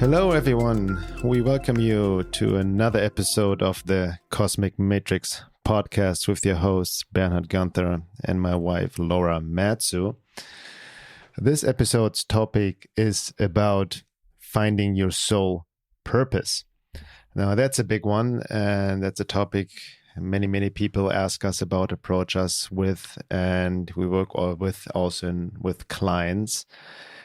Hello, everyone. We welcome you to another episode of the Cosmic Matrix podcast with your hosts, Bernhard, Guenther, and my wife, Laura Matsue. This episode's topic is about finding your soul purpose. Now, that's a big one, and that's a topic many people ask us about, approach us with, and we work with also with clients.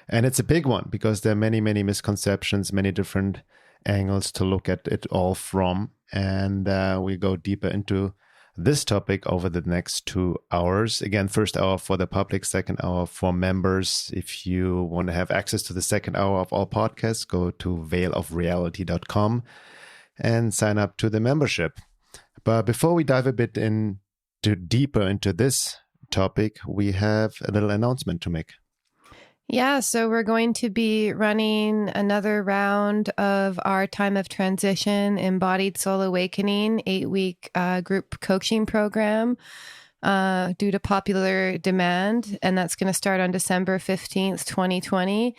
And it's a big one because there are many misconceptions, many different angles to look at it all from. And we go deeper into this topic over the next 2 hours. Again, first hour for the public, second hour for members. If you want to have access to the second hour of all podcasts, go to veilofreality.com and sign up to the membership. But before we dive a bit deeper into this topic, we have a little announcement to make. Yeah, so we're going to be running another round of our Time of Transition Embodied Soul Awakening 8-week group coaching program due to popular demand. And that's going to start on December 15th, 2020.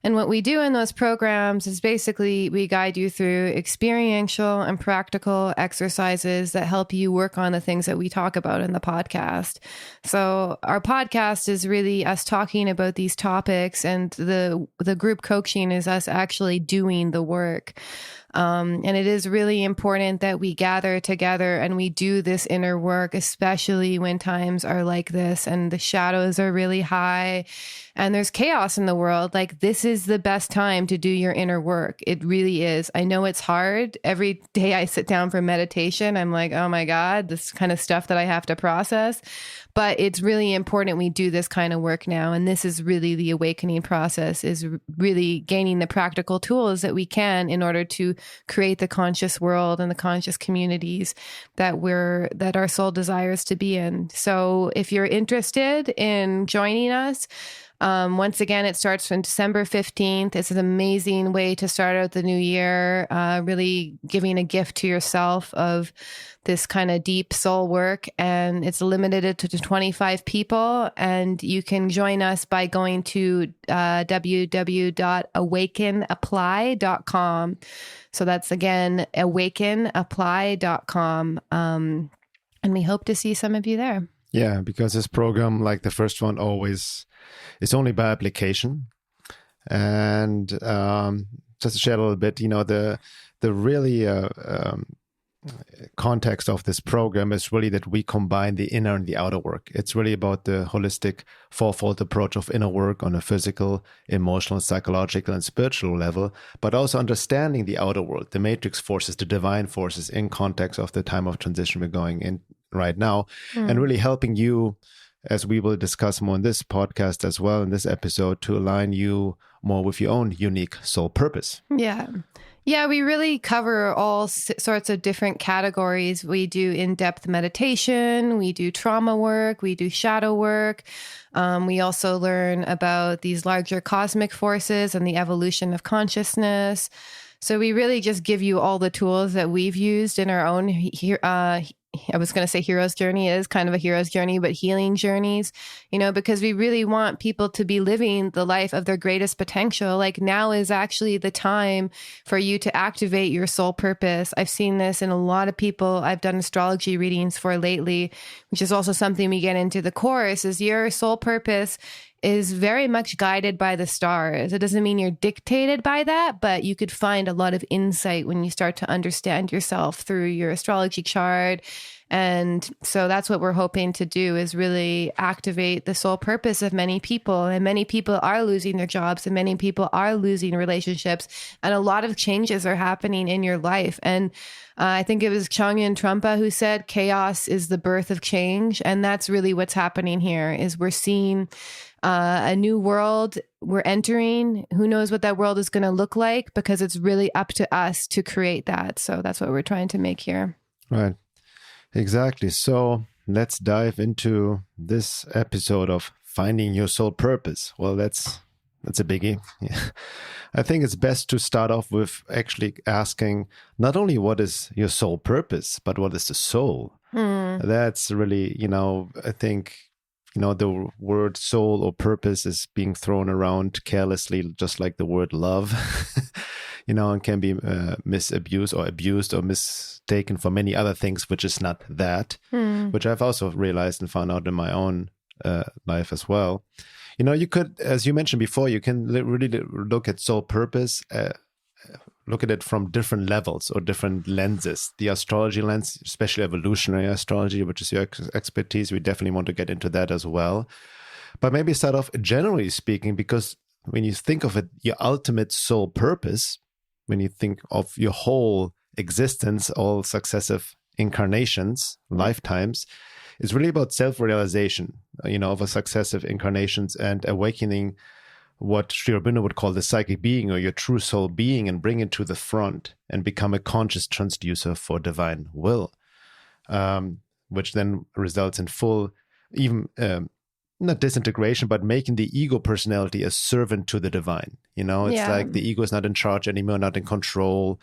And what we do in those programs is basically we guide you through experiential and practical exercises that help you work on the things that we talk about in the podcast. So our podcast is really us talking about these topics, and the group coaching is us actually doing the work. And it is really important that we gather together and we do this inner work, especially when times are like this and the shadows are really high and there's chaos in the world. Like, this is the best time to do your inner work. It really is. I know it's hard. Every day I sit down for meditation, I'm like, oh my God, this kind of stuff that I have to process. But it's really important we do this kind of work now. And this is really the awakening process, is really gaining the practical tools that we can in order to create the conscious world and the conscious communities that our soul desires to be in. So if you're interested in joining us, once again, it starts on December 15th. It's an amazing way to start out the new year, really giving a gift to yourself of this kind of deep soul work. And it's limited to 25 people. And you can join us by going to www.awakenapply.com. So that's, again, awakenapply.com. And we hope to see some of you there. Yeah, because this program, like the first one, always is only by application. And just to share a little bit, the really context of this program is really that we combine the inner and the outer work. It's really about the holistic fourfold approach of inner work on a physical, emotional, psychological, and spiritual level, but also understanding the outer world, the matrix forces, the divine forces in context of the time of transition we're going in right now, and really helping you, as we will discuss more in this podcast as well, in this episode, to align you more with your own unique soul purpose. Yeah, we really cover all sorts of different categories. We do in-depth meditation, we do trauma work, we do shadow work. We also learn about these larger cosmic forces and the evolution of consciousness. So we really just give you all the tools that we've used in our own I was going to say hero's journey. It is kind of a hero's journey, but healing journeys, because we really want people to be living the life of their greatest potential. Like, now is actually the time for you to activate your soul purpose. I've seen this in a lot of people I've done astrology readings for lately, which is also something we get into the course, is your soul purpose is very much guided by the stars. It doesn't mean you're dictated by that, but you could find a lot of insight when you start to understand yourself through your astrology chart. And so that's what we're hoping to do, is really activate the soul purpose of many people. And many people are losing their jobs, and many people are losing relationships. And a lot of changes are happening in your life. And I think it was Chang'an Trungpa who said chaos is the birth of change. And that's really what's happening here, is we're seeing a new world we're entering. Who knows what that world is going to look like, because it's really up to us to create that. So that's what we're trying to make here. Right. Exactly. So let's dive into this episode of finding your soul purpose. Well, that's a biggie. Yeah. I think it's best to start off with actually asking not only what is your soul purpose, but what is the soul? That's really, I think, the word soul or purpose is being thrown around carelessly, just like the word love. and can be misabused or abused or mistaken for many other things, which is not that, which I've also realized and found out in my own life as well. You could, as you mentioned before, you can really look at soul purpose, look at it from different levels or different lenses. The astrology lens, especially evolutionary astrology, which is your expertise, we definitely want to get into that as well. But maybe start off generally speaking, because when you think of it, your ultimate soul purpose, when you think of your whole existence, all successive incarnations, lifetimes, is really about self-realization, of a successive incarnations and awakening what Sri Aurobindo would call the psychic being or your true soul being, and bring it to the front and become a conscious transducer for divine will, which then results in full, even not disintegration, but making the ego personality a servant to the divine. It's like the ego is not in charge anymore, not in control.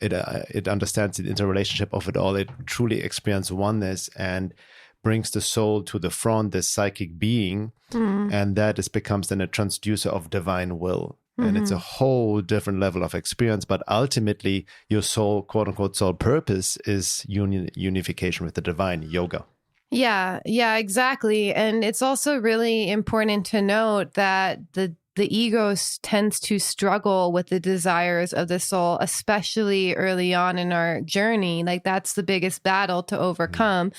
It understands the interrelationship of it all. It truly experiences oneness and brings the soul to the front, the psychic being, and that becomes then a transducer of divine will. And it's a whole different level of experience. But ultimately, your soul, quote unquote, soul purpose is unification with the divine, yoga. Yeah, exactly. And it's also really important to note that the ego tends to struggle with the desires of the soul, especially early on in our journey. Like that's the biggest battle to overcome.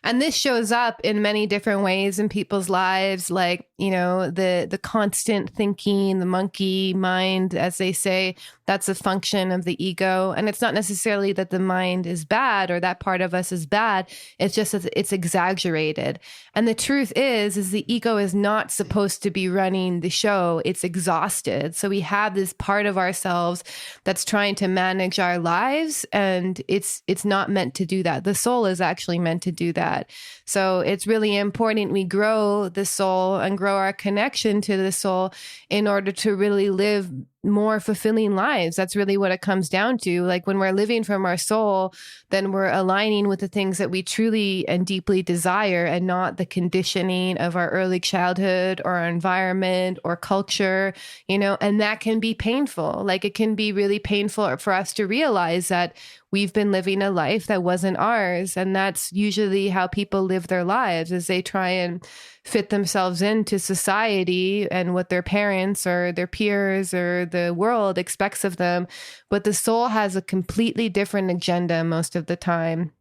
And this shows up in many different ways in people's lives, like, the constant thinking, the monkey mind, as they say, that's a function of the ego. And it's not necessarily that the mind is bad or that part of us is bad. It's just that it's exaggerated. And the truth is the ego is not supposed to be running the show. It's exhausted. So we have this part of ourselves that's trying to manage our lives, and it's not meant to do that. The soul is actually meant to do that. So it's really important we grow the soul and grow our connection to the soul in order to really live more fulfilling lives. That's really what it comes down to. Like when we're living from our soul, then we're aligning with the things that we truly and deeply desire, and not the conditioning of our early childhood or our environment or culture, and that can be painful. Like it can be really painful for us to realize that we've been living a life that wasn't ours. And that's usually how people live their lives, as they try and fit themselves into society and what their parents or their peers or the world expects of them. But the soul has a completely different agenda most of the time.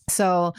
So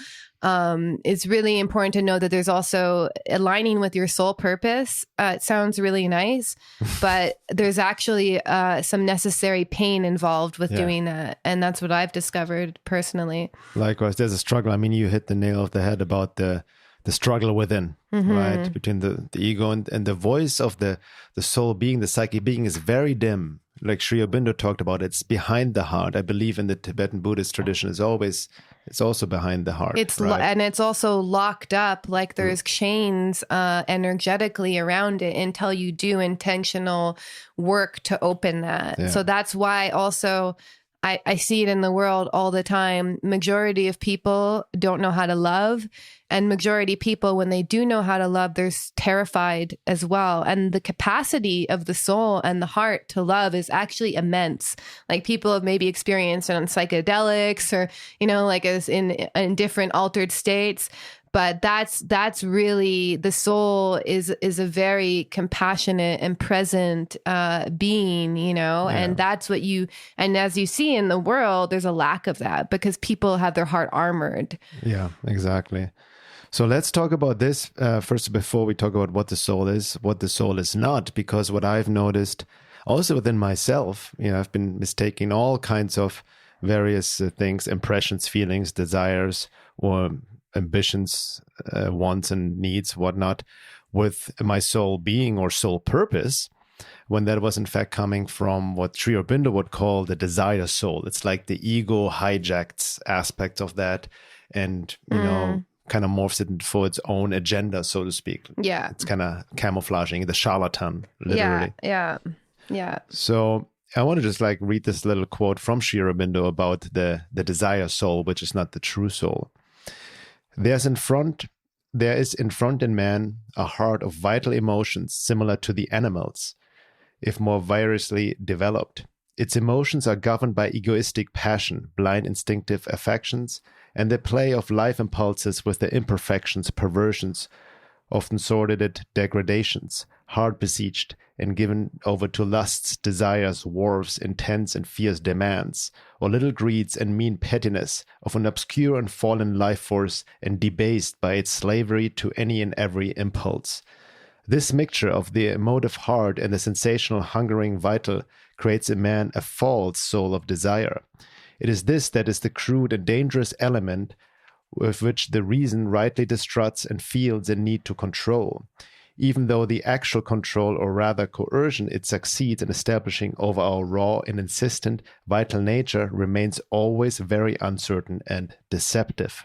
it's really important to know that there's also aligning with your soul purpose. It sounds really nice, but there's actually some necessary pain involved with doing that. And that's what I've discovered personally. Likewise, there's a struggle. I mean, you hit the nail on the head about the struggle within, right? Between the ego and the voice of the soul being, the psychic being, is very dim. Like Sri Aurobindo talked about, it's behind the heart. I believe in the Tibetan Buddhist tradition, it's also behind the heart. And it's also locked up, like there's chains energetically around it until you do intentional work to open that. Yeah. So that's why also I see it in the world all the time. Majority of people don't know how to love. And majority of people, when they do know how to love, they're terrified as well. And the capacity of the soul and the heart to love is actually immense. Like people have maybe experienced it on psychedelics or, like as in different altered states. But that's really, the soul is a very compassionate and present being, and that's what and as you see in the world, there's a lack of that because people have their heart armored. Yeah, exactly. So let's talk about this first before we talk about what the soul is not, because what I've noticed also within myself, I've been mistaking all kinds of various things, impressions, feelings, desires, or ambitions, wants and needs, whatnot, with my soul being or soul purpose, when that was in fact coming from what Sri Aurobindo would call the desire soul. It's like the ego hijacked aspects of that and, kind of morphs it for its own agenda, so to speak. Yeah. It's kind of camouflaging the charlatan, literally. Yeah. So I want to just read this little quote from Sri Aurobindo about the desire soul, which is not the true soul. There is in front in man a heart of vital emotions similar to the animals, if more vigorously developed. Its emotions are governed by egoistic passion, blind instinctive affections, and the play of life impulses with their imperfections, perversions, often sordid degradations, hard besieged and given over to lusts, desires, wharves, intense and fierce demands, or little greeds and mean pettiness of an obscure and fallen life force, and debased by its slavery to any and every impulse. This mixture of the emotive heart and the sensational hungering vital creates in man a false soul of desire. It is this that is the crude and dangerous element with which the reason rightly distrusts and feels a need to control, even though the actual control, or rather coercion, it succeeds in establishing over our raw and insistent vital nature remains always very uncertain and deceptive.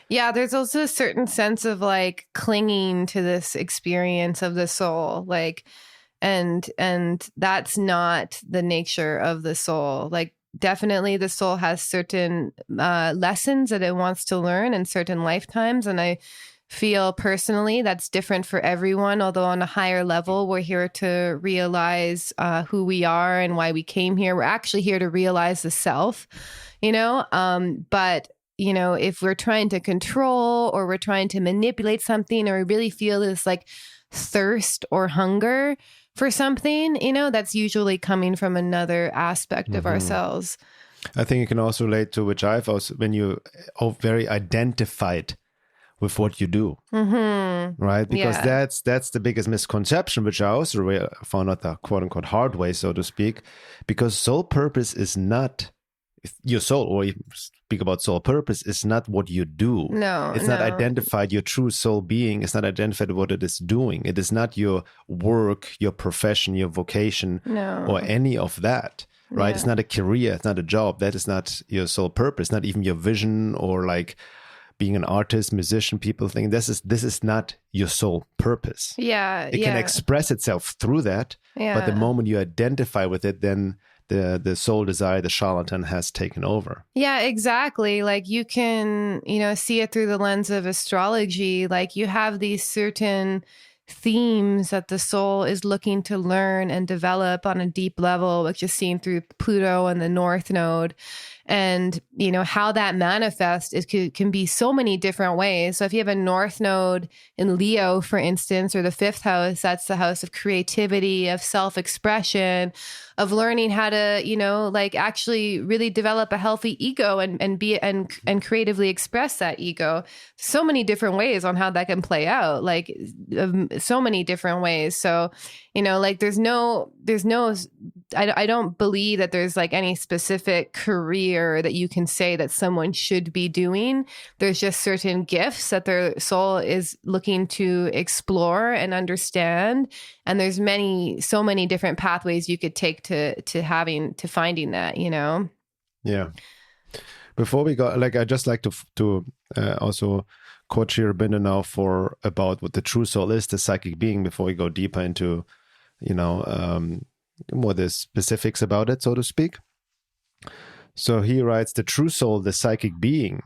Yeah, there's also a certain sense of like clinging to this experience of the soul, like, and that's not the nature of the soul. Like, definitely the soul has certain lessons that it wants to learn in certain lifetimes. And I feel personally that's different for everyone, although on a higher level, we're here to realize who we are and why we came here. We're actually here to realize the self, but if we're trying to control or we're trying to manipulate something, or we really feel this like thirst or hunger for something, that's usually coming from another aspect of ourselves. I think it can also relate to, which I've also, when you are very identified with what you do, right? Because that's the biggest misconception, which I also found out the quote unquote hard way, so to speak, because soul purpose is not your soul, or you speak about soul purpose, is not what you do. No, it's not identified. Your true soul being is not identified what it is doing. It is not your work, your profession, your vocation, or any of that, right? It's not a career. It's not a job. That is not your soul purpose, not even your vision, or like being an artist, musician. People think this is not your soul purpose. It can express itself through that, but the moment you identify with it, then the soul desire, the charlatan, has taken over. Yeah, exactly. Like you can, see it through the lens of astrology. Like you have these certain themes that the soul is looking to learn and develop on a deep level, which is seen through Pluto and the North Node. And, how that manifests can be so many different ways. So if you have a North Node in Leo, for instance, or the 5th house, that's the house of creativity, of self-expression, of learning how to, actually really develop a healthy ego and be and creatively express that ego. So many different ways on how that can play out, so many different ways. So, I don't believe that there's like any specific career that you can say that someone should be doing. There's just certain gifts that their soul is looking to explore and understand. And there's so many different pathways you could take to finding that, Yeah. Before we go, I'd just like to also quote here a bit now about what the true soul is, the psychic being, before we go deeper into, more the specifics about it, so to speak. So he writes, the true soul, the psychic being,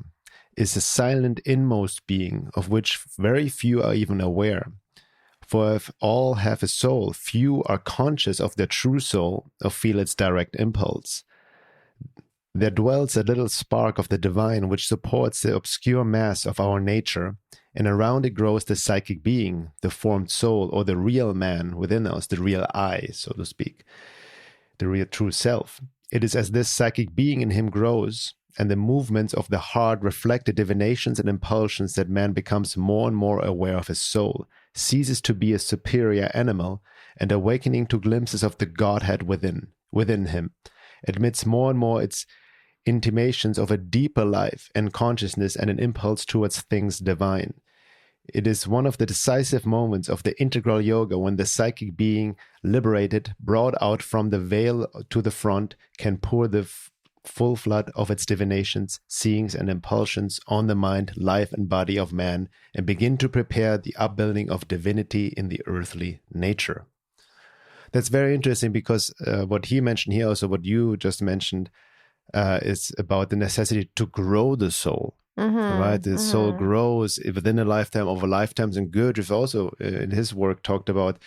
is a silent inmost being of which very few are even aware. For if all have a soul, few are conscious of their true soul or feel its direct impulse. There dwells a little spark of the divine which supports the obscure mass of our nature, and around it grows the psychic being, the formed soul, or the real man within us, the real I, so to speak, the real true self. It is as this psychic being in him grows, and the movements of the heart reflect the divinations and impulsions, that man becomes more and more aware of his soul, ceases to be a superior animal, and awakening to glimpses of the Godhead within him, admits more and more its intimations of a deeper life and consciousness and an impulse towards things divine. It is one of the decisive moments of the integral yoga when the psychic being, liberated, brought out from the veil to the front, can pour the full flood of its divinations, seeings, and impulsions on the mind, life, and body of man, and begin to prepare the upbuilding of divinity in the earthly nature. That's very interesting, because what he mentioned here, also what you just mentioned, is about the necessity to grow the soul. Right? The soul grows within a lifetime, over lifetimes. And Guenther also, in his work, talked about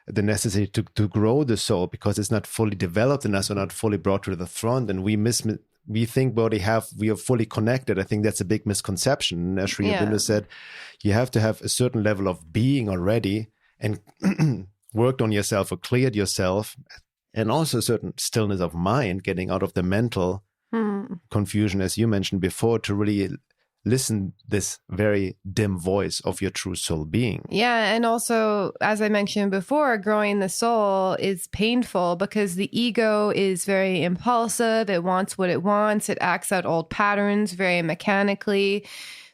the necessity to grow the soul because it's not fully developed in us or not fully brought to the front, and we think we are fully connected. I think that's a big misconception. And as Sri Aurobindo said, you have to have a certain level of being already and worked on yourself or cleared yourself, and also a certain stillness of mind, getting out of the mental confusion, as you mentioned before, to really listen this very dim voice of your true soul being. Yeah. And also, as I mentioned before, growing the soul is painful because the ego is very impulsive. It wants what it wants. It acts out old patterns very mechanically.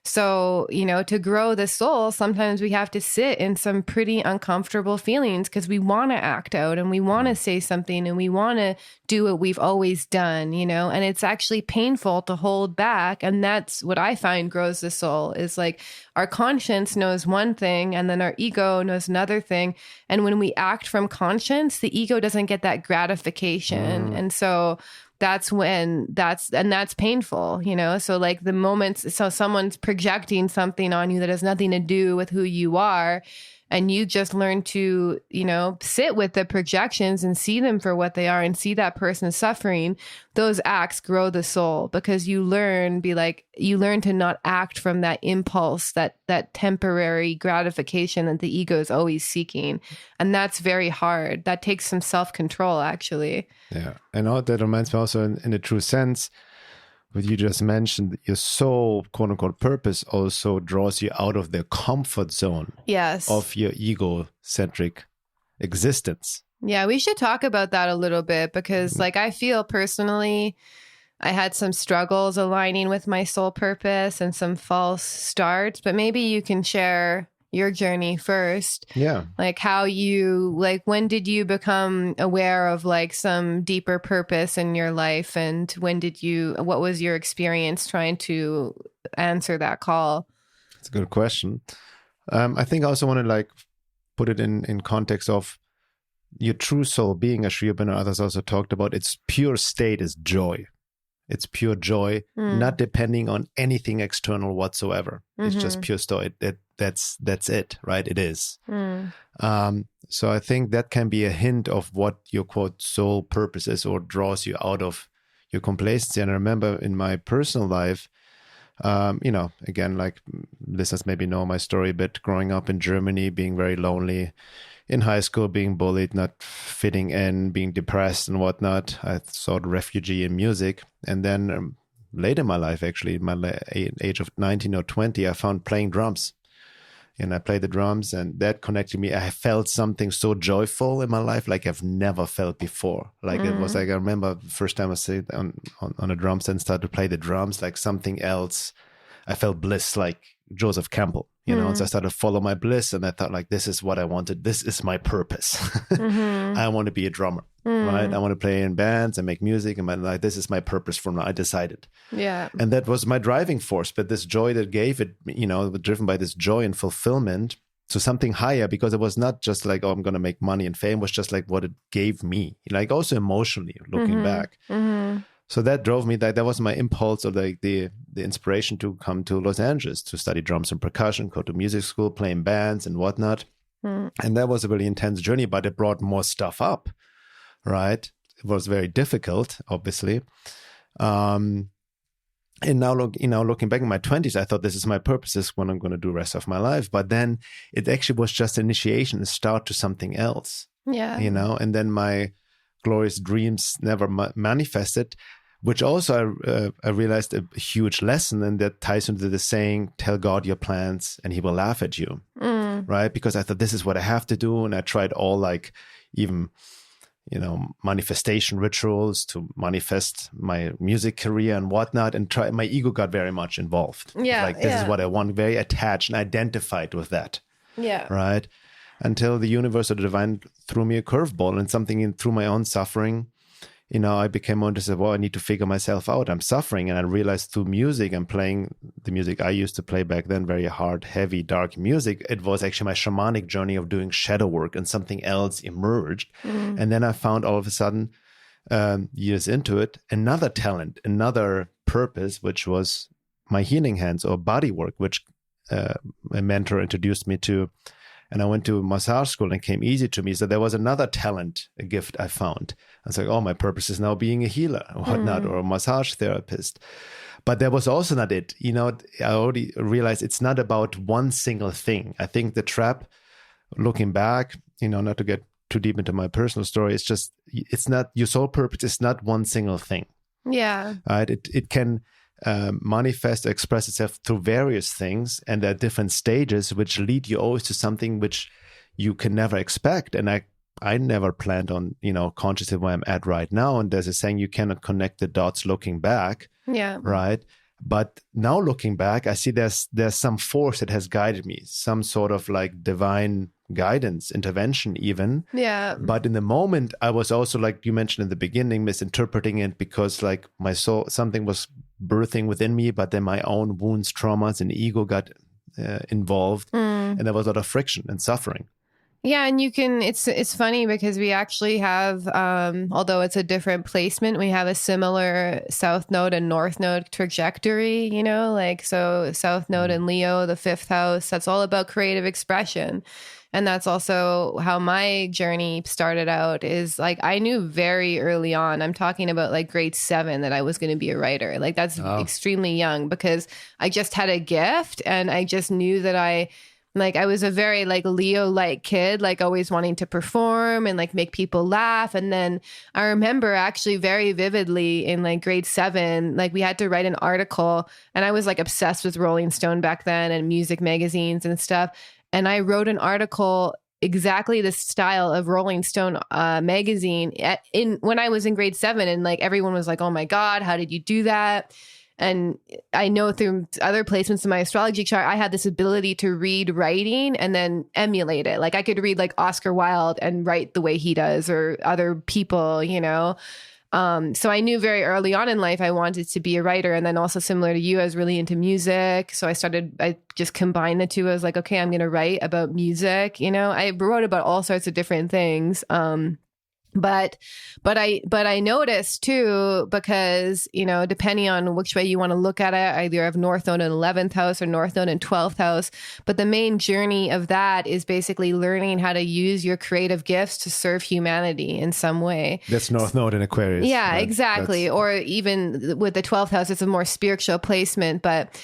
So, to grow the soul, sometimes we have to sit in some pretty uncomfortable feelings because we want to act out and we want to say something and we want to do what we've always done, and it's actually painful to hold back. And that's what I find grows the soul is like our conscience knows one thing and then our ego knows another thing. And when we act from conscience, the ego doesn't get that gratification. And so that's painful, so like the moments, so someone's projecting something on you that has nothing to do with who you are. And you just learn to, sit with the projections and see them for what they are and see that person suffering. Those acts grow the soul because you learn to not act from that impulse, that temporary gratification that the ego is always seeking. And that's very hard. That takes some self-control, actually. Yeah. And all that reminds me also in a true sense, what you just mentioned, your soul, quote unquote, purpose also draws you out of the comfort zone of your egocentric existence. Yeah, we should talk about that a little bit because I feel personally, I had some struggles aligning with my soul purpose and some false starts, but maybe you can share your journey first. Yeah. Like how when did you become aware of some deeper purpose in your life? And what was your experience trying to answer that call? That's a good question. I think I also want to put it in context of your true soul being, as Sri Aurobindo and others also talked about, its pure state is joy. It's pure joy, not depending on anything external whatsoever. It's just pure joy. That's it, right? It is. So I think that can be a hint of what your quote soul purpose is, or draws you out of your complacency. And I remember in my personal life, again, like listeners maybe know my story a bit, growing up in Germany, being very lonely, in high school, being bullied, not fitting in, being depressed and whatnot. I sought refugee in music. And then late in my life, actually, in my age of 19 or 20, I found playing drums. And I played the drums, and that connected me. I felt something so joyful in my life like I've never felt before. It was I remember the first time I sat on a drum set and started to play the drums, like something else. I felt bliss, like Joseph Campbell, and so I started to follow my bliss, and I thought this is what I wanted. This is my purpose. I want to be a drummer, right? I want to play in bands and make music, and this is my purpose from now. I decided. Yeah. And that was my driving force. But this joy that gave it, driven by this joy and fulfillment to something higher, because it was not just I'm going to make money and fame, it was just what it gave me, also emotionally looking back. So that drove me, that was my impulse, or the inspiration to come to Los Angeles to study drums and percussion, go to music school, play in bands and whatnot. And that was a really intense journey, but it brought more stuff up, right? It was very difficult, obviously. And now, looking back in my 20s, I thought this is my purpose, this is what I'm going to do the rest of my life. But then it actually was just an initiation, a start to something else. Yeah. And then my glorious dreams never manifested, which also I realized a huge lesson, and that ties into the saying, tell God your plans and he will laugh at you, right? Because I thought this is what I have to do. And I tried all even, manifestation rituals to manifest my music career and whatnot, and my ego got very much involved. Yeah. This is what I want, very attached and identified with that. Yeah. Right. Until the universe or the divine threw me a curveball, and something through my own suffering, I became more interested, I need to figure myself out. I'm suffering. And I realized through music, I'm playing the music I used to play back then, very hard, heavy, dark music. It was actually my shamanic journey of doing shadow work, and something else emerged. And then I found all of a sudden, years into it, another talent, another purpose, which was my healing hands or body work, which a mentor introduced me to. And I went to massage school and it came easy to me. So there was another talent, a gift I found. I was like, oh, my purpose is now being a healer or whatnot, or a massage therapist. But that was also not it. You know, I already realized it's not about one single thing. I think the trap, looking back, you know, not to get too deep into my personal story, it's not your sole purpose. It's not one single thing. Yeah. Right. It can manifest or express itself through various things, and there are different stages which lead you always to something which you can never expect. And I never planned on, you know, consciously where I'm at right now. And there's a saying, you cannot connect the dots looking back. Yeah. Right. But now looking back, I see there's some force that has guided me, some sort of like divine guidance, intervention even. Yeah. But in the moment, I was also, like you mentioned in the beginning, misinterpreting it because like my soul, something was birthing within me, but then my own wounds, traumas, and ego got involved. And there was a lot of friction and suffering. Yeah, and it's funny because we actually have, although it's a different placement, we have a similar South Node and North Node trajectory, you know, like, so South Node in Leo, the 5th house, that's all about creative expression. And that's also how my journey started out, is like, I knew very early on, I'm talking about like grade 7, that I was going to be a writer. Like that's extremely young, because I just had a gift and I just knew that I was a very like Leo-like kid, like always wanting to perform and like make people laugh. And then I remember actually very vividly in like grade 7, like we had to write an article, and I was like obsessed with Rolling Stone back then and music magazines and stuff. And I wrote an article exactly the style of Rolling Stone magazine when I was in grade 7. And like everyone was like, oh my God, how did you do that? And I know through other placements in my astrology chart, I had this ability to read writing and then emulate it. Like I could read like Oscar Wilde and write the way he does, or other people, you know. So I knew very early on in life I wanted to be a writer. And then also similar to you, I was really into music. So I just combined the two. I was like, okay, I'm going to write about music. You know, I wrote about all sorts of different things. But I noticed too, because, you know, depending on which way you want to look at it, I either have North Node in 11th house or North Node in 12th house. But the main journey of that is basically learning how to use your creative gifts to serve humanity in some way. That's North Node in Aquarius. Yeah, right? Exactly. Or even with the 12th house, it's a more spiritual placement. But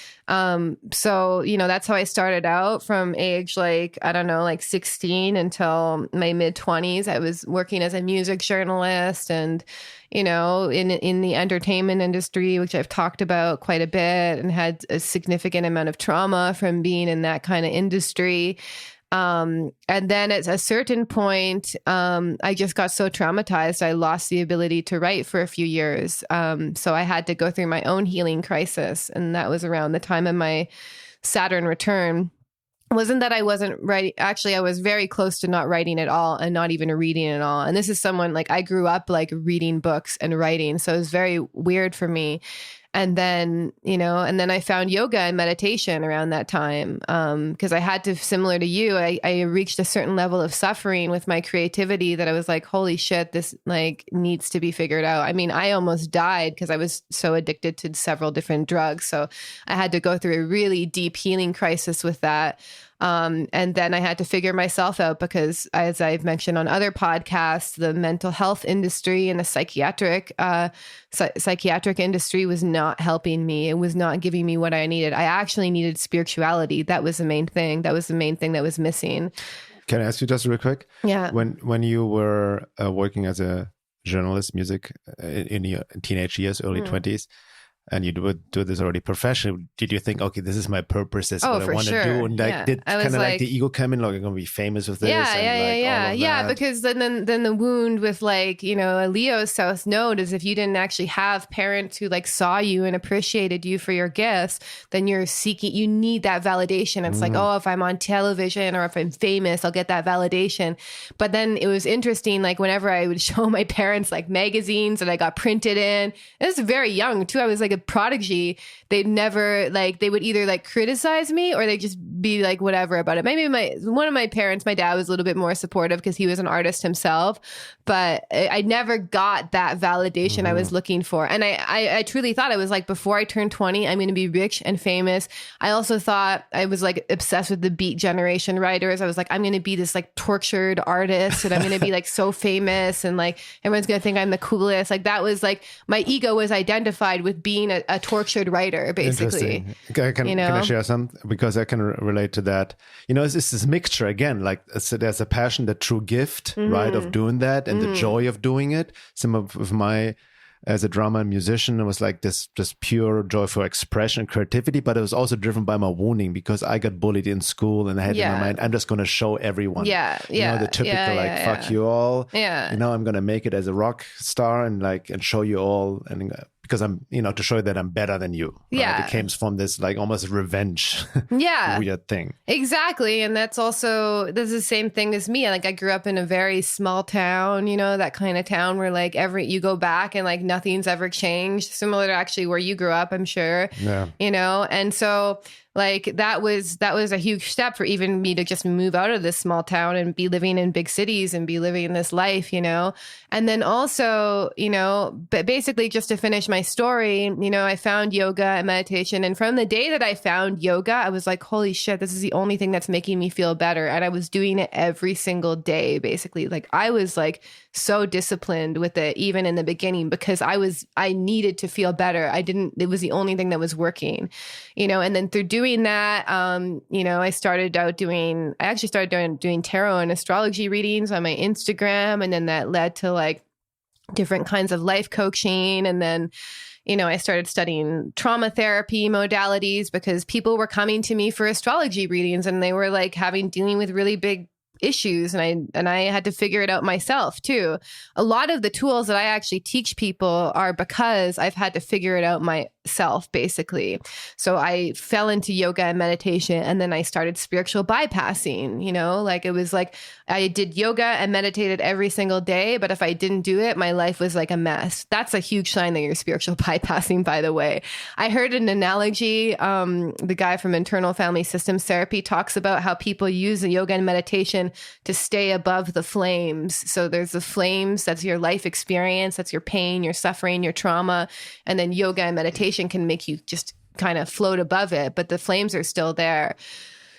so, you know, that's how I started out from age, like, I don't know, like 16 until my mid 20s. I was working as a music journalist and, you know, in the entertainment industry, which I've talked about quite a bit, and had a significant amount of trauma from being in that kind of industry. And then at a certain point, I just got so traumatized, I lost the ability to write for a few years. So I had to go through my own healing crisis. And that was around the time of my Saturn return. It wasn't that I wasn't writing. Actually, I was very close to not writing at all and not even reading at all. And this is someone like I grew up like reading books and writing. So it was very weird for me. And then, you know, and then I found yoga and meditation around that time. Because I had to, similar to you, I reached a certain level of suffering with my creativity that I was like, holy shit, this like needs to be figured out. I mean, I almost died because I was so addicted to several different drugs. So I had to go through a really deep healing crisis with that. And then I had to figure myself out because, as I've mentioned on other podcasts, the mental health industry and the psychiatric industry was not helping me. It was not giving me what I needed. I actually needed spirituality. That was the main thing. That was the main thing that was missing. Can I ask you just real quick? Yeah. When you were working as a journalist, music in your teenage years, early 20s, and you do this already professionally, did you think, okay, this is my purpose, this is what I want to do? And like, did kind of like the ego come in, like, I'm going to be famous with this? Yeah, because then the wound with like, you know, a Leo South Node is if you didn't actually have parents who like saw you and appreciated you for your gifts, then you're seeking, you need that validation. It's like, oh, if I'm on television or if I'm famous, I'll get that validation. But then it was interesting, like whenever I would show my parents like magazines that I got printed in, it was very young too. I was like a prodigy, they'd never like, they would either like criticize me or they'd just be like whatever about it. Maybe one of my parents, my dad was a little bit more supportive because he was an artist himself, but I never got that validation I was looking for. And I truly thought, I was like, before I turn 20, I'm going to be rich and famous. I also thought, I was like obsessed with the Beat Generation writers. I was like, I'm going to be this like tortured artist and I'm going to be like so famous and like everyone's going to think I'm the coolest. Like that was like, my ego was identified with being a tortured writer, basically. Can I share some? Because I can relate to that. It's this mixture again, like there's a passion, the true gift, right, of doing that and the joy of doing it. Some of my, as a drummer and musician, it was like this just pure joy for expression and creativity, but it was also driven by my wounding because I got bullied in school and I had in my mind, I'm just going to show everyone. The typical fuck you all. I'm going to make it as a rock star and show you all. And because I'm, to show you that I'm better than you. Right? It came from this like almost revenge weird thing. Exactly. And that's the same thing as me. Like I grew up in a very small town, that kind of town where like you go back and like nothing's ever changed, similar to actually where you grew up, I'm sure. And so like that was a huge step for even me to just move out of this small town and be living in big cities and be living this life, and then also, but basically just to finish my story, I found yoga and meditation. And from the day that I found yoga, I was like, holy shit, this is the only thing that's making me feel better. And I was doing it every single day, basically. Like I was like so disciplined with it, even in the beginning, because I needed to feel better. It was the only thing that was working, and then through doing that, I started doing tarot and astrology readings on my Instagram. And then that led to like different kinds of life coaching. And then, I started studying trauma therapy modalities because people were coming to me for astrology readings and they were like dealing with really big issues. And I had to figure it out myself too. A lot of the tools that I actually teach people are because I've had to figure it out myself, basically. So I fell into yoga and meditation, and then I started spiritual bypassing, like it was like I did yoga and meditated every single day, but if I didn't do it, my life was like a mess. That's a huge sign that you're spiritual bypassing, by the way. I heard an analogy. The guy from Internal Family Systems Therapy talks about how people use the yoga and meditation to stay above the flames. So there's the flames, that's your life experience, that's your pain, your suffering, your trauma. And then yoga and meditation can make you just kind of float above it, but the flames are still there.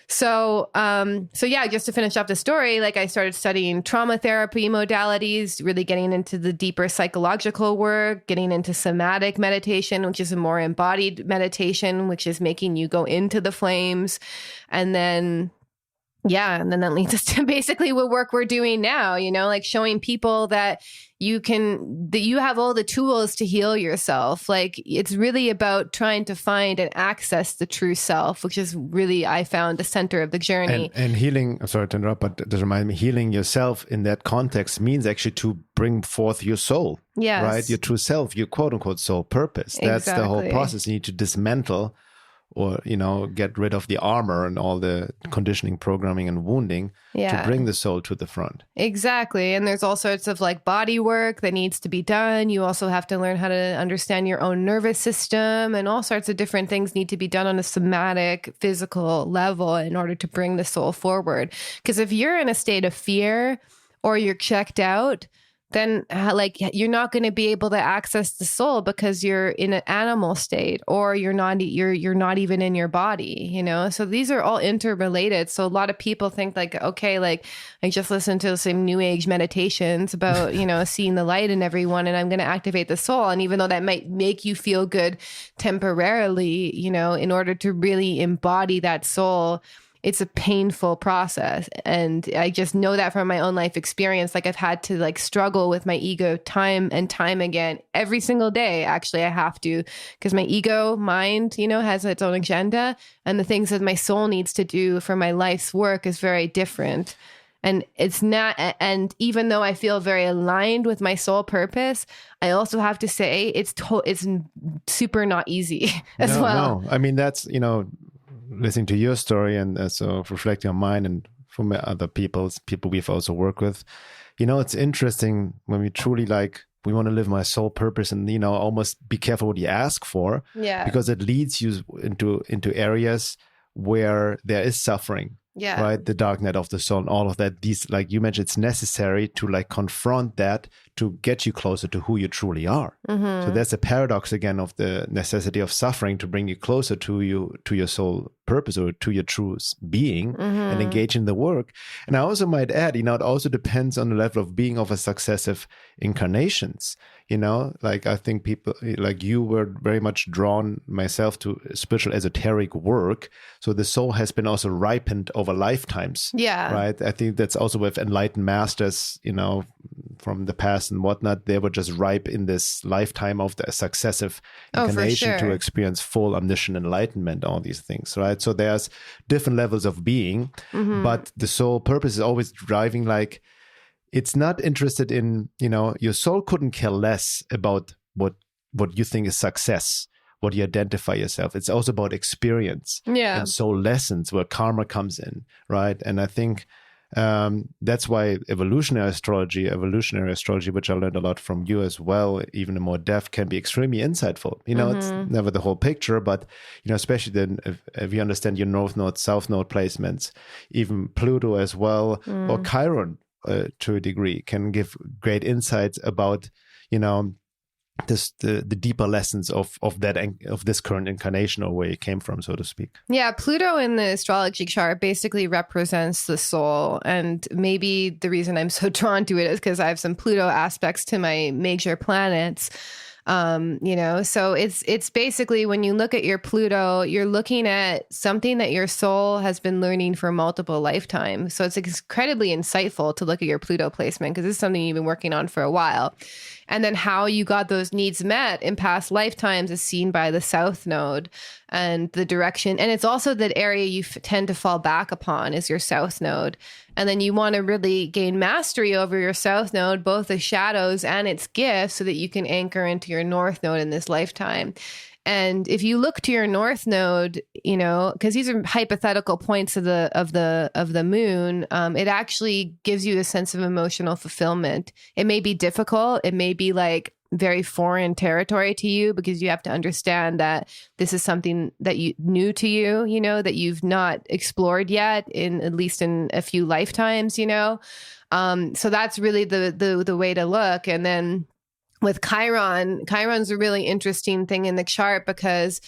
So just to finish up the story, like I started studying trauma therapy modalities, really getting into the deeper psychological work, getting into somatic meditation, which is a more embodied meditation, which is making you go into the flames. And then that leads us to basically what work we're doing now, like showing people that you have all the tools to heal yourself. Like it's really about trying to find and access the true self, which is really, I found, the center of the journey. And healing, I'm sorry to interrupt, but just remind me, healing yourself in that context means actually to bring forth your soul, right? Your true self, your quote unquote soul purpose. That's the whole process. You need to dismantle or, get rid of the armor and all the conditioning, programming, and wounding to bring the soul to the front. Exactly. And there's all sorts of like body work that needs to be done. You also have to learn how to understand your own nervous system, and all sorts of different things need to be done on a somatic, physical level in order to bring the soul forward. Because if you're in a state of fear or you're checked out, then like you're not going to be able to access the soul because you're in an animal state, or you're not even in your body, So these are all interrelated. So a lot of people think like, okay, like I just listened to some new age meditations about, seeing the light in everyone and I'm going to activate the soul. And even though that might make you feel good temporarily, in order to really embody that soul, it's a painful process. And I just know that from my own life experience. Like I've had to like struggle with my ego time and time again. Every single day, actually, I have to, because my ego mind, has its own agenda, and the things that my soul needs to do for my life's work is very different. And it's not, and even though I feel very aligned with my soul purpose, I also have to say it's super not easy as well. No, I mean, that's, listening to your story and so reflecting on mine and from other people we've also worked with, it's interesting when we truly like we want to live my soul purpose, and, almost be careful what you ask for, because it leads you into areas where there is suffering. Yeah. Right. The dark night of the soul and all of that. These, like you mentioned, it's necessary to like confront that to get you closer to who you truly are. Mm-hmm. So there's a paradox again of the necessity of suffering to bring you closer to your soul purpose, or to your true being, and engage in the work. And I also might add, it also depends on the level of being of a successive incarnations. Like I think people like you were very much drawn myself to spiritual esoteric work. So the soul has been also ripened over lifetimes. Yeah. Right. I think that's also with enlightened masters, from the past and whatnot. They were just ripe in this lifetime of the successive incarnation to experience full omniscient enlightenment, all these things. Right. So there's different levels of being, but the soul purpose is always driving, like, it's not interested in, your soul couldn't care less about what you think is success, what you identify yourself. It's also about experience and soul lessons, where karma comes in, right? And I think that's why evolutionary astrology, which I learned a lot from you as well, even in more depth, can be extremely insightful. It's never the whole picture, but, especially then if you understand your north node, south node placements, even Pluto as well, or Chiron, to a degree, can give great insights about, the deeper lessons of this current incarnation, or where it came from, so to speak. Yeah, Pluto in the astrology chart basically represents the soul, and maybe the reason I'm so drawn to it is because I have some Pluto aspects to my major planets. So it's basically, when you look at your Pluto, you're looking at something that your soul has been learning for multiple lifetimes. So it's incredibly insightful to look at your Pluto placement, because this is something you've been working on for a while. And then how you got those needs met in past lifetimes is seen by the south node and the direction. And it's also that area you tend to fall back upon is your south node. And then you want to really gain mastery over your south node, both the shadows and its gifts, so that you can anchor into your north node in this lifetime. And if you look to your north node, because these are hypothetical points of the moon, it actually gives you a sense of emotional fulfillment. It may be difficult. It may be like very foreign territory to you, because you have to understand that this is something that new to you, that you've not explored yet, at least in a few lifetimes, So that's really the way to look. And then with Chiron's a really interesting thing in the chart, because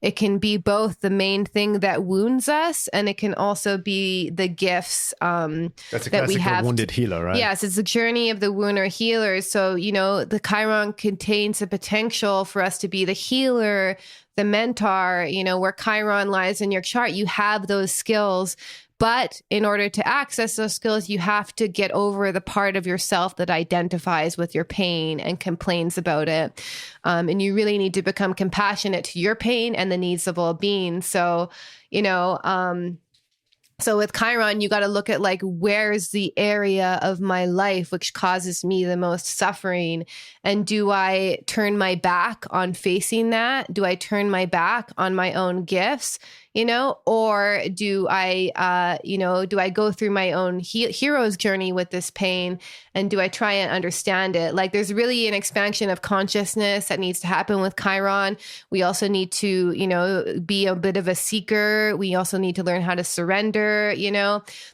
it can be both the main thing that wounds us, and it can also be the gifts that's that we have. Wounded healer, right? Yes, it's the journey of the wound or healer. So, the Chiron contains the potential for us to be the healer, the mentor, where Chiron lies in your chart. You have those skills. But in order to access those skills, you have to get over the part of yourself that identifies with your pain and complains about it. And you really need to become compassionate to your pain and the needs of all beings. So, so with Chiron, you got to look at, like, where's the area of my life which causes me the most suffering? And do I turn my back on facing that? Do I turn my back on my own gifts? Or do I go through my own hero's journey with this pain? And do I try and understand it? Like, there's really an expansion of consciousness that needs to happen with Chiron. We also need to, be a bit of a seeker. We also need to learn how to surrender.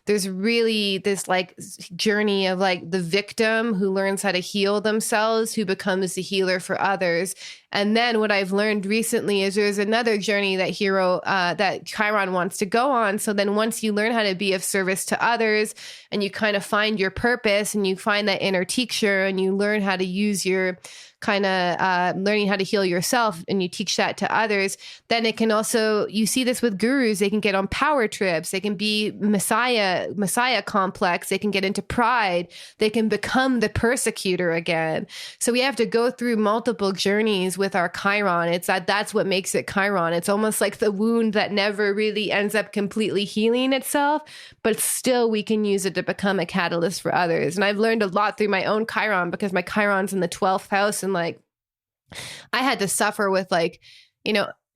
There's really this like journey of like the victim who learns how to heal themselves, who becomes the healer for others. And then what I've learned recently is there's another journey that Chiron wants to go on. So then once you learn how to be of service to others, and you kind of find your purpose, and you find that inner teacher, and you learn how to use your kind of learning how to heal yourself, and you teach that to others, then it can also, you see this with gurus, they can get on power trips, they can be messiah complex, they can get into pride, they can become the persecutor again. So we have to go through multiple journeys with our Chiron. It's that's what makes it Chiron. It's almost like the wound that never really ends up completely healing itself, but still we can use it to become a catalyst for others. And I've learned a lot through my own Chiron, because my Chiron's in the 12th house, and like I had to suffer with like,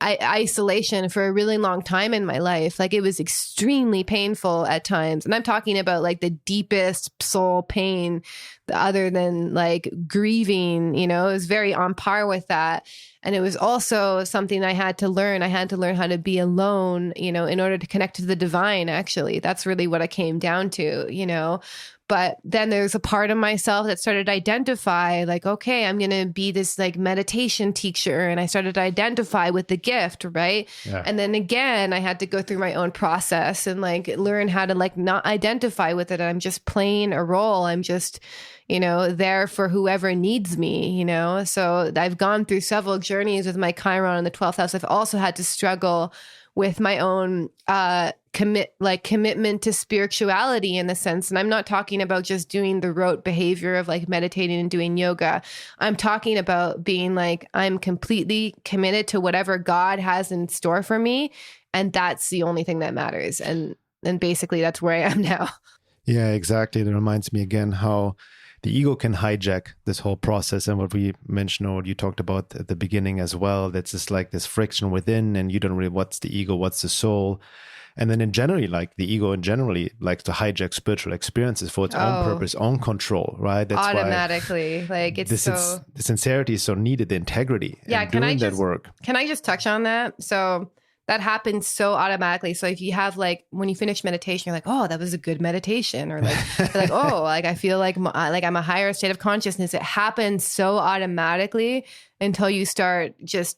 isolation for a really long time in my life. Like it was extremely painful at times. And I'm talking about like the deepest soul pain other than like grieving, you know, it was very on par with that. And it was also something I had to learn. I had to learn how to be alone, you know, in order to connect to the divine, actually. That's really what I came down to, you know. But then there's a part of myself that started to identify like, okay, I'm going to be this like meditation teacher. And I started to identify with the gift, right? Yeah. And then again, I had to go through my own process and like learn how to like not identify with it. I'm just playing a role. I'm just, you know, there for whoever needs me, you know? So I've gone through several journeys with my Chiron in the 12th house. I've also had to struggle with my own commitment to spirituality in the sense. And I'm not talking about just doing the rote behavior of like meditating and doing yoga. I'm talking about being like, I'm completely committed to whatever God has in store for me. And that's the only thing that matters. And basically that's where I am now. Yeah, exactly. It reminds me again how the ego can hijack this whole process, and what we mentioned or what you talked about at the beginning as well. That's just like this friction within, and you don't really, what's the ego, what's the soul? And then in generally, like the ego in generally likes to hijack spiritual experiences for its own purpose, own control, right? That's automatically. Like it's the sincerity is so needed, the integrity. Yeah, that work. Can I just touch on that? So that happens so automatically. So if you have like, when you finish meditation, you're like, oh, that was a good meditation. Or like, you're like, oh, like I feel like I'm a higher state of consciousness. It happens so automatically until you start just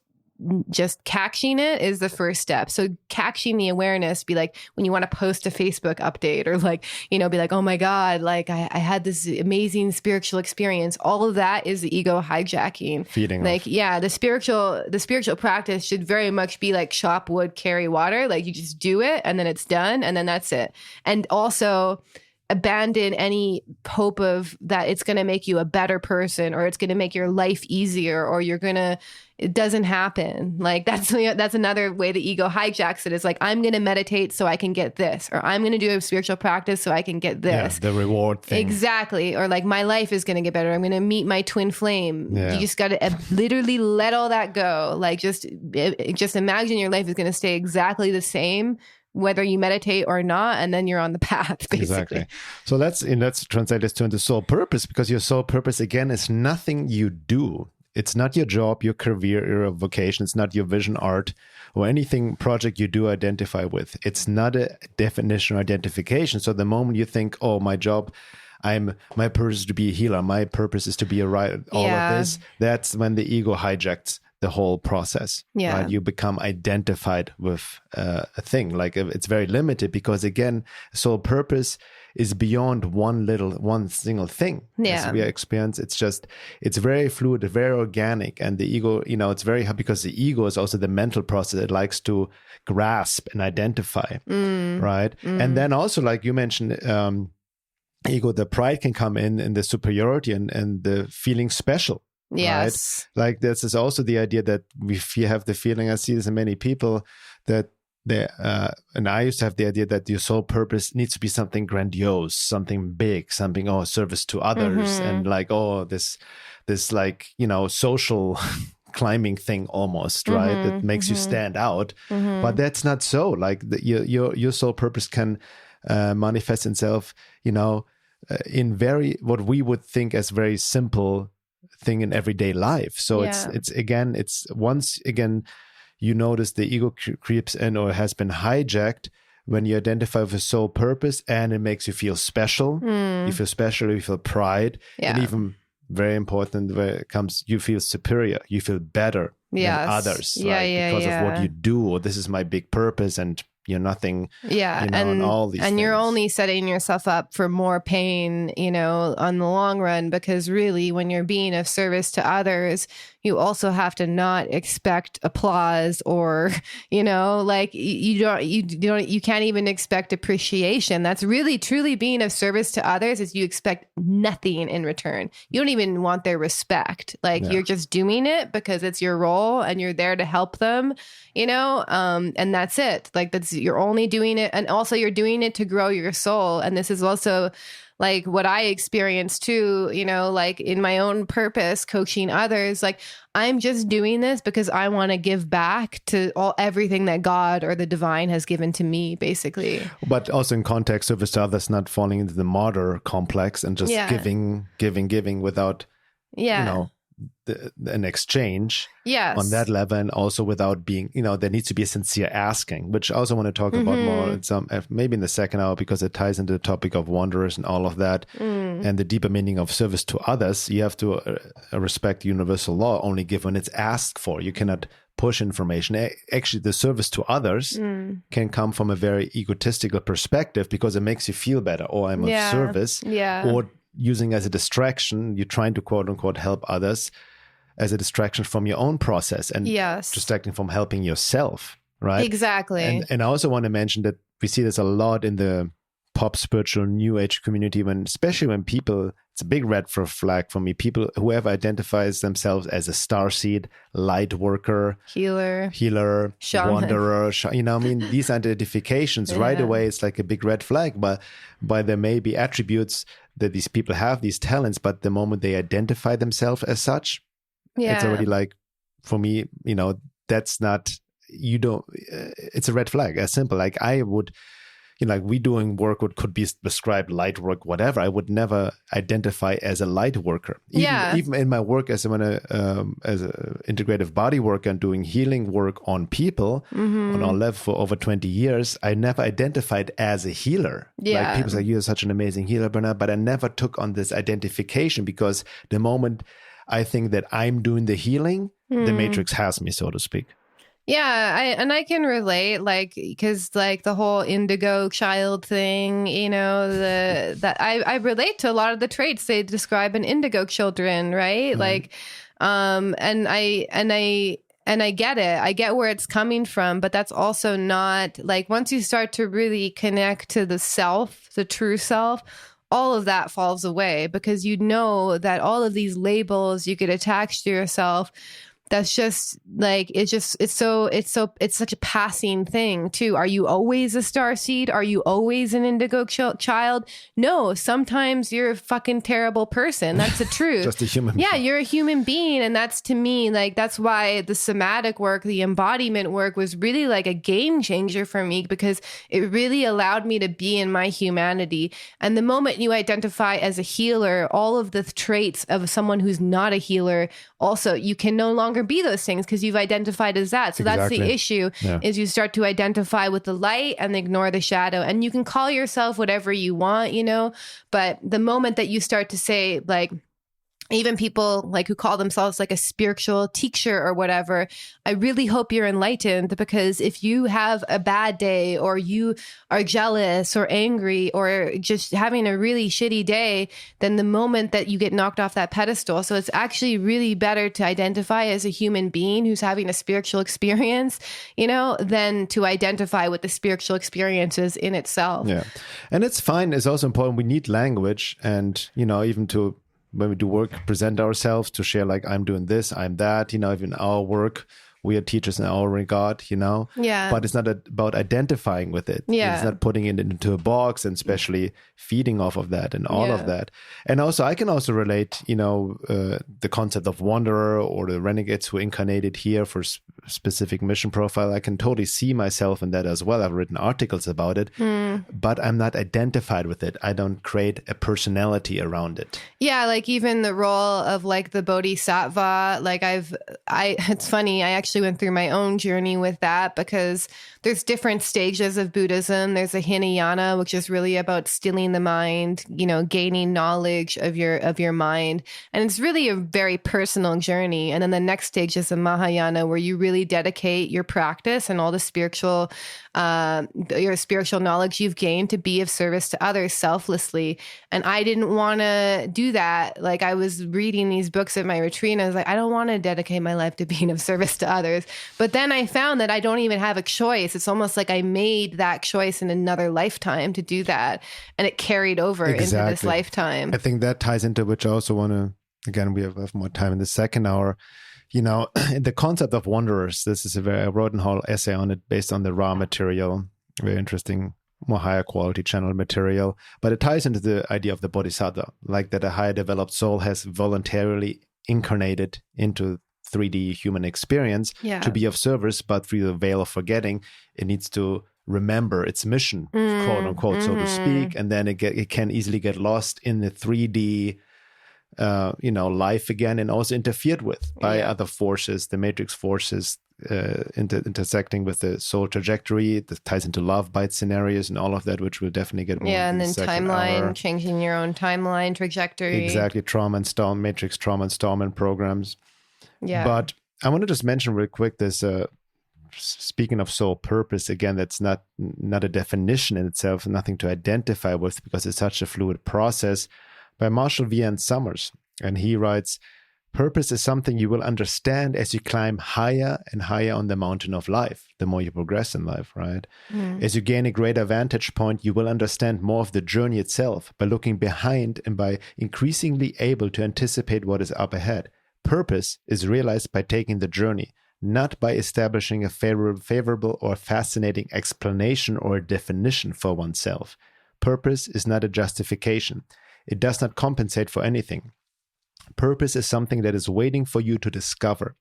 catching it is the first step. So catching the awareness, be like, when you want to post a Facebook update or like, you know, be like, oh my God, like I had this amazing spiritual experience. All of that is the ego hijacking. Feeding like, off. Yeah, the spiritual practice should very much be like chop wood, carry water. Like you just do it and then it's done and then that's it. And also abandon any hope of that it's going to make you a better person or it's going to make your life easier or it doesn't happen. Like that's another way the ego hijacks it is like, I'm going to meditate so I can get this, or I'm going to do a spiritual practice so I can get this. Yeah, the reward thing. Exactly. Or like my life is going to get better. I'm going to meet my twin flame. Yeah. You just got to literally let all that go. Like just imagine your life is going to stay exactly the same whether you meditate or not, and then you're on the path, basically. Exactly. So let's translate this into soul purpose, because your soul purpose, again, is nothing you do. It's not your job, your career, your vocation. It's not your vision, art, or anything project you do identify with. It's not a definition or identification. So the moment you think, oh, my job, my purpose is to be a healer, my purpose is to be a writer, all of this, that's when the ego hijacks the whole process. Yeah. Right? You become identified with a thing. Like it's very limited because, again, soul purpose is beyond one single thing. Yeah. As we experience, it's very fluid, very organic. And the ego, it's very hard because the ego is also the mental process. It likes to grasp and identify, right? And then also, like you mentioned, ego, the pride can come in the superiority and the feeling special. Yes. Right? Like this is also the idea that if you have the feeling, I see this in many people, that and I used to have the idea that your soul purpose needs to be something grandiose, something big, something, service to others, and like, this like, social climbing thing almost, right? That makes you stand out. But that's not so. Like your soul purpose can manifest itself, in what we would think as very simple thing in everyday life. So it's once again you notice the ego creeps in or has been hijacked when you identify with a soul purpose, and it makes you feel special. You feel special, you feel pride, and even very important where it comes, you feel superior, you feel better than others, because of what you do, or this is my big purpose, and you're nothing, and all these things. You're only setting yourself up for more pain, on the long run, because really when you're being of service to others, you also have to not expect applause or, like you can't even expect appreciation. That's really truly being of service to others, is you expect nothing in return. You don't even want their respect. Like you're just doing it because it's your role and you're there to help them, and that's it. Like you're only doing it. And also you're doing it to grow your soul. And this is also like what I experienced too, you know, like in my own purpose, coaching others, like I'm just doing this because I want to give back to everything that God or the divine has given to me, basically. But also in context, service to others, not falling into the martyr complex and just giving without, you know, an exchange on that level, and also without being, you know, there needs to be a sincere asking, which I also want to talk about more in some, maybe in the second hour, because it ties into the topic of wanderers and all of that, and the deeper meaning of service to others. You have to respect universal law, only give when it's asked for. You cannot push information. Actually, the service to others can come from a very egotistical perspective, because it makes you feel better. Oh, I'm of service. Or using as a distraction, you're trying to quote unquote help others as a distraction from your own process, and distracting from helping yourself, right? Exactly. And I also want to mention that we see this a lot in the pop spiritual new age community, especially when people, it's a big red flag for me, people whoever identifies themselves as a starseed, light worker, healer, shaman, wanderer, you know, I mean, these identifications right away, it's like a big red flag, but there may be attributes that these people have, these talents, but the moment they identify themselves as such, it's already like, for me, you know, that's not, you don't, it's a red flag, as simple. Like I would, you know, like we doing work what could be described light work, whatever. I would never identify as a light worker. Even in my work as an integrative body worker and doing healing work on people on all levels for over 20 years, I never identified as a healer. Like people say, you're such an amazing healer, Bernhard, but I never took on this identification, because the moment I think that I'm doing the healing, the matrix has me, so to speak. Yeah, I can relate, like, because like the whole indigo child thing, you know, that I relate to a lot of the traits they describe in indigo children, right? Like, and I get it. I get where it's coming from, but that's also not like, once you start to really connect to the self, the true self, all of that falls away, because you know that all of these labels you could attach to yourself, that's just like, it's such a passing thing too. Are you always a starseed? Are you always an indigo child? No, sometimes you're a fucking terrible person. That's the truth. Just a human being. You're a human being. And that's, to me, like, that's why the somatic work, the embodiment work was really like a game changer for me, because it really allowed me to be in my humanity. And the moment you identify as a healer, all of the traits of someone who's not a healer, also, you can no longer be those things because you've identified as that. So that's the issue, is you start to identify with the light and ignore the shadow. And you can call yourself whatever you want, you know, but the moment that you start to say, like, even people like who call themselves like a spiritual teacher or whatever, I really hope you're enlightened, because if you have a bad day, or you are jealous or angry or just having a really shitty day, then the moment that you get knocked off that pedestal. So it's actually really better to identify as a human being who's having a spiritual experience, you know, than to identify with the spiritual experiences in itself. Yeah. And it's fine. It's also important. We need language, and, you know, even to, when we do work, present ourselves to share, like, I'm doing this, I'm that, you know, even our work, we are teachers in our regard, you know? Yeah. But it's not about identifying with it. Yeah. It's not putting it into a box, and especially feeding off of that and all of that. And also, I can also relate, you know, the concept of wanderer, or the renegades who incarnated here for specific mission profile. I can totally see myself in that as well. I've written articles about it, but I'm not identified with it. I don't create a personality around it. Yeah, like even the role of like the bodhisattva, like it's funny, I actually went through my own journey with that, because there's different stages of Buddhism. There's a Hinayana, which is really about stilling the mind, you know, gaining knowledge of your mind. And it's really a very personal journey. And then the next stage is a Mahayana, where you really dedicate your practice and all the spiritual knowledge you've gained to be of service to others selflessly. And I didn't want to do that. Like, I was reading these books at my retreat, and I was like, I don't want to dedicate my life to being of service to others. But then I found that I don't even have a choice. It's almost like I made that choice in another lifetime to do that. And it carried over into this lifetime. I think that ties into, which I also want to, again, we have more time in the second hour. You know, the concept of wanderers, I wrote a whole essay on it based on the raw material. Very interesting more higher quality channel material. But it ties into the idea of the bodhisattva, like that a higher developed soul has voluntarily incarnated into 3D human experience to be of service, but through the veil of forgetting, it needs to remember its mission, quote unquote, so to speak, and then it can easily get lost in the 3D life again, and also interfered with by other forces, the matrix forces, intersecting with the soul trajectory that ties into love bite scenarios and all of that, which we'll definitely get more into and then the second timeline, hour. changing your own timeline trajectory. Exactly, matrix trauma installment programs. Yeah. But I want to just mention real quick this, speaking of soul purpose, again, that's not a definition in itself, nothing to identify with because it's such a fluid process, by Marshall V. N. Summers. And he writes, purpose is something you will understand as you climb higher and higher on the mountain of life, the more you progress in life, right? As you gain a greater vantage point, you will understand more of the journey itself by looking behind and by increasingly able to anticipate what is up ahead. Purpose is realized by taking the journey, not by establishing a favorable or fascinating explanation or a definition for oneself. Purpose is not a justification. It does not compensate for anything. Purpose is something that is waiting for you to discover.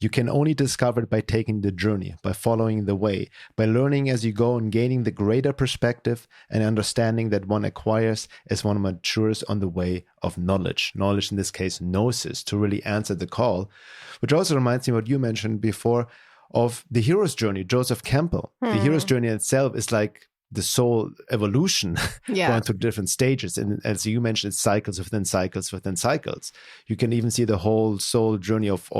You can only discover it by taking the journey, by following the way, by learning as you go and gaining the greater perspective and understanding that one acquires as one matures on the way of knowledge. Knowledge, in this case, gnosis, to really answer the call, which also reminds me what you mentioned before of the hero's journey, Joseph Campbell. The hero's journey itself is like the soul evolution, going through different stages. And as you mentioned, it's cycles within cycles within cycles. You can even see the whole soul journey of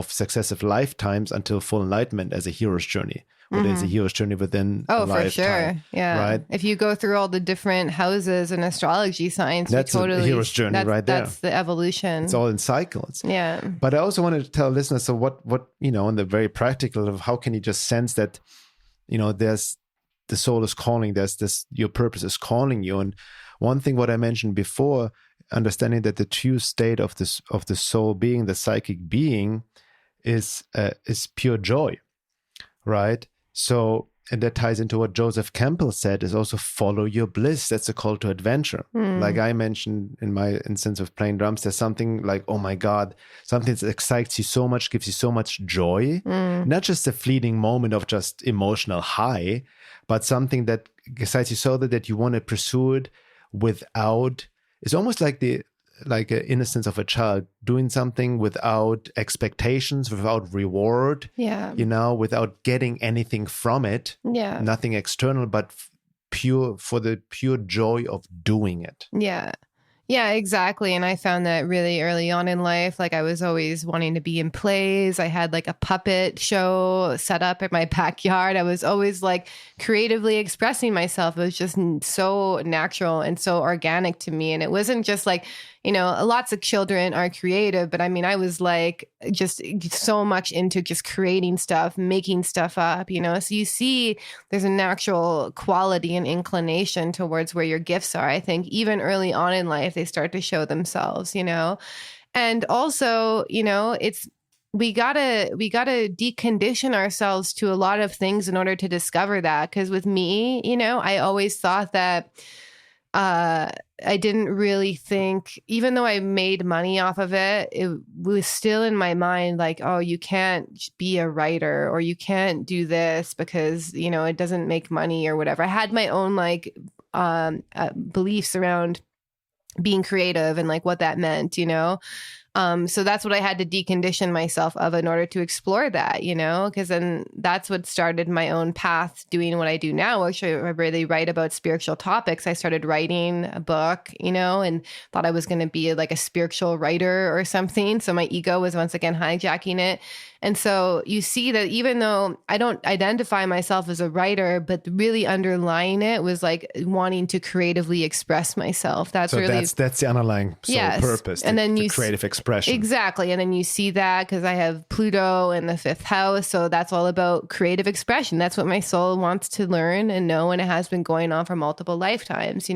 successive lifetimes until full enlightenment as a hero's journey. Or there's a hero's journey within a lifetime. For sure. Yeah. Right? If you go through all the different houses in astrology science, that's a hero's journey right there. That's the evolution. It's all in cycles. Yeah. But I also wanted to tell listeners, so what on the very practical of how can you just sense that, there's the soul is calling, there's this, your purpose is calling you. And one thing, what I mentioned before, understanding that the true state of the soul being, the psychic being, is pure joy, right? So, and that ties into what Joseph Campbell said, is also follow your bliss. That's a call to adventure. Like I mentioned in my instance of playing drums, there's something like, oh my God, something that excites you so much, gives you so much joy, not just a fleeting moment of just emotional high, but something that excites you so that you want to pursue it without, it's almost like the innocence of a child, doing something without expectations, without reward, without getting anything from it, nothing external, but for the pure joy of doing it. Yeah, exactly. And I found that really early on in life, like I was always wanting to be in plays. I had like a puppet show set up in my backyard. I was always like creatively expressing myself. It was just so natural and so organic to me. And it wasn't just like, lots of children are creative, but I mean, I was like just so much into just creating stuff, making stuff up, so you see there's a natural quality and inclination towards where your gifts are. I think even early on in life, they start to show themselves, and also, we gotta decondition ourselves to a lot of things in order to discover that. Because with me, I always thought that, I didn't really think, even though I made money off of it, it was still in my mind like, oh, you can't be a writer or you can't do this because, it doesn't make money or whatever. I had my own beliefs around being creative and like what that meant, So that's what I had to decondition myself of in order to explore that, because then that's what started my own path doing what I do now, which I really write about spiritual topics. I started writing a book, and thought I was going to be like a spiritual writer or something. So my ego was once again hijacking it. And so you see that even though I don't identify myself as a writer, but really underlying it was like wanting to creatively express myself. That's the underlying soul purpose, and then the creative expression. Exactly. And then you see that because I have Pluto in the 5th house. So that's all about creative expression. That's what my soul wants to learn and know. And it has been going on for multiple lifetimes,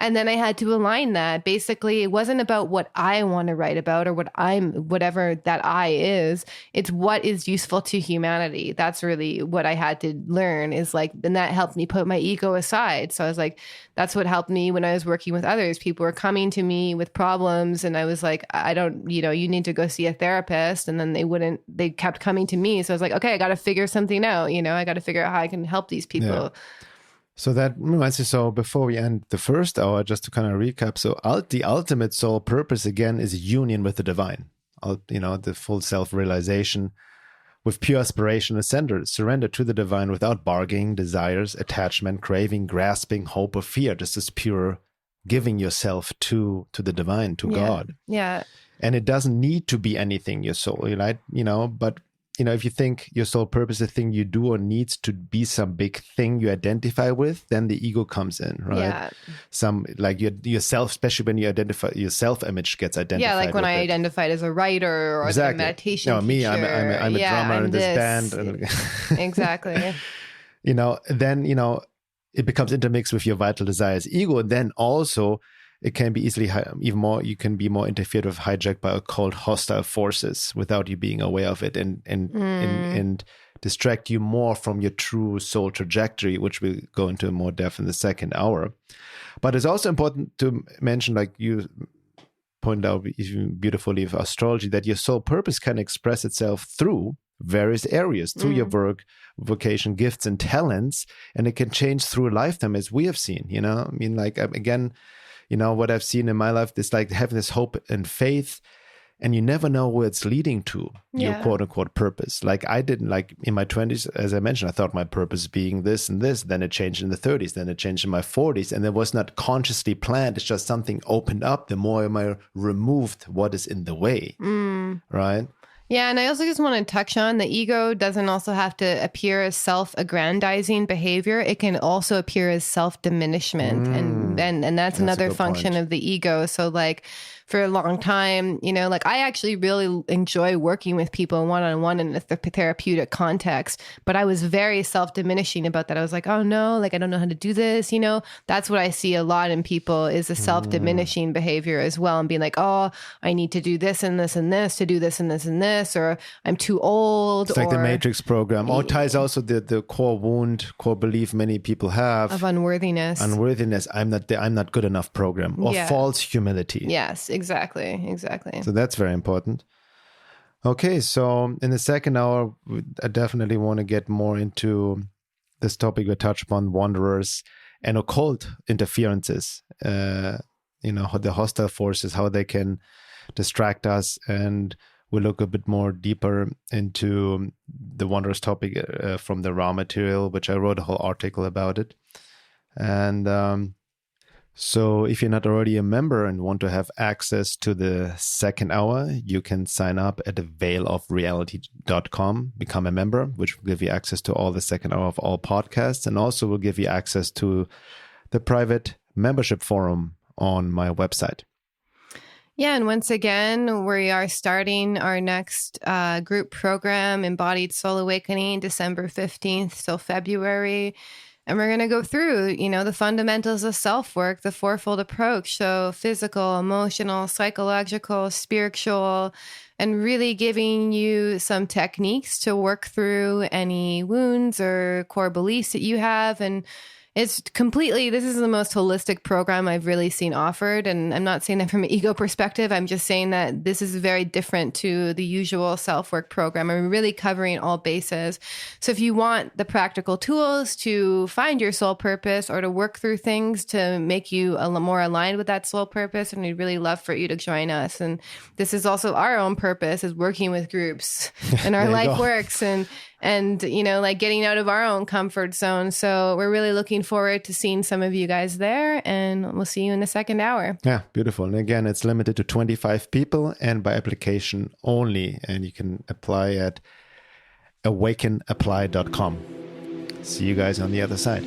And then I had to align that. Basically, it wasn't about what I want to write about or whatever that I is. It's what is useful to humanity. That's really what I had to learn, is like, and that helped me put my ego aside. So I was like, that's what helped me when I was working with others. People were coming to me with problems and I was like, I don't, you need to go see a therapist. And then they kept coming to me. So I was like, okay, I got to figure something out. I got to figure out how I can help these people. Yeah. So that reminds me, so before we end the first hour, just to kind of recap, so the ultimate soul purpose, again, is union with the divine, the full self-realization with pure aspiration and surrender to the divine without bargaining, desires, attachment, craving, grasping, hope, or fear. This is pure giving yourself to the divine, to God. Yeah. And it doesn't need to be anything, your soul, but if you think your soul purpose, the thing you do or needs to be some big thing you identify with, then the ego comes in, right? Yeah. Some like yourself, especially when you identify your self-image gets identified. Yeah, like when I identified as a writer or exactly. as a meditation no, me, teacher. I'm a drummer in this band. Exactly. Then it becomes intermixed with your vital desires, ego, and then also it can be easily you can be more interfered with, hijacked by occult hostile forces without you being aware of it, and distract you more from your true soul trajectory, which we'll go into more depth in the second hour. But it's also important to mention, like you pointed out beautifully with astrology, that your soul purpose can express itself through various areas, through your work, vocation, gifts, and talents, and it can change through a lifetime, as we have seen. Again, what I've seen in my life is like having this hope and faith, and you never know where it's leading to, your quote unquote purpose. Like I didn't, like in my 20s, as I mentioned, I thought my purpose being this and this, then it changed in the 30s, then it changed in my 40s, and it was not consciously planned. It's just something opened up the more I removed what is in the way, right? Yeah, and I also just want to touch on the ego doesn't also have to appear as self-aggrandizing behavior. It can also appear as self-diminishment, and that's another function of the ego. So like for a long time, I actually really enjoy working with people one-on-one in a therapeutic context, but I was very self-diminishing about that. I was like, oh no, like I don't know how to do this. That's what I see a lot in people, is a self-diminishing behavior as well, and being like, oh, I need to do this and this and this to do this and this and this, or I'm too old. It's like the Matrix program. It ties also the core belief many people have of unworthiness. I'm not good enough program, or false humility. Yes, exactly. So that's very important. Okay, so in the second hour, I definitely want to get more into this topic we touched upon, wanderers and occult interferences. The hostile forces, how they can distract us, and we'll look a bit more deeper into the wanderers topic from the raw material, which I wrote a whole article about it. And so if you're not already a member and want to have access to the second hour, you can sign up at veilofreality.com, become a member, which will give you access to all the second hour of all podcasts, and also will give you access to the private membership forum on my website. Yeah, and once again, we are starting our next group program, Embodied Soul Awakening, December 15th till February. And we're going to go through, the fundamentals of self-work, the fourfold approach. So physical, emotional, psychological, spiritual, and really giving you some techniques to work through any wounds or core beliefs that you have. And this is the most holistic program I've really seen offered. And I'm not saying that from an ego perspective. I'm just saying that this is very different to the usual self-work program. I'm really covering all bases. So if you want the practical tools to find your soul purpose or to work through things to make you more aligned with that soul purpose, and we'd really love for you to join us. And this is also our own purpose, is working with groups and our life works and getting out of our own comfort zone. So we're really looking forward to seeing some of you guys there, and we'll see you in the second hour. Yeah, beautiful. And again, it's limited to 25 people and by application only. And you can apply at awakenapply.com. See you guys on the other side.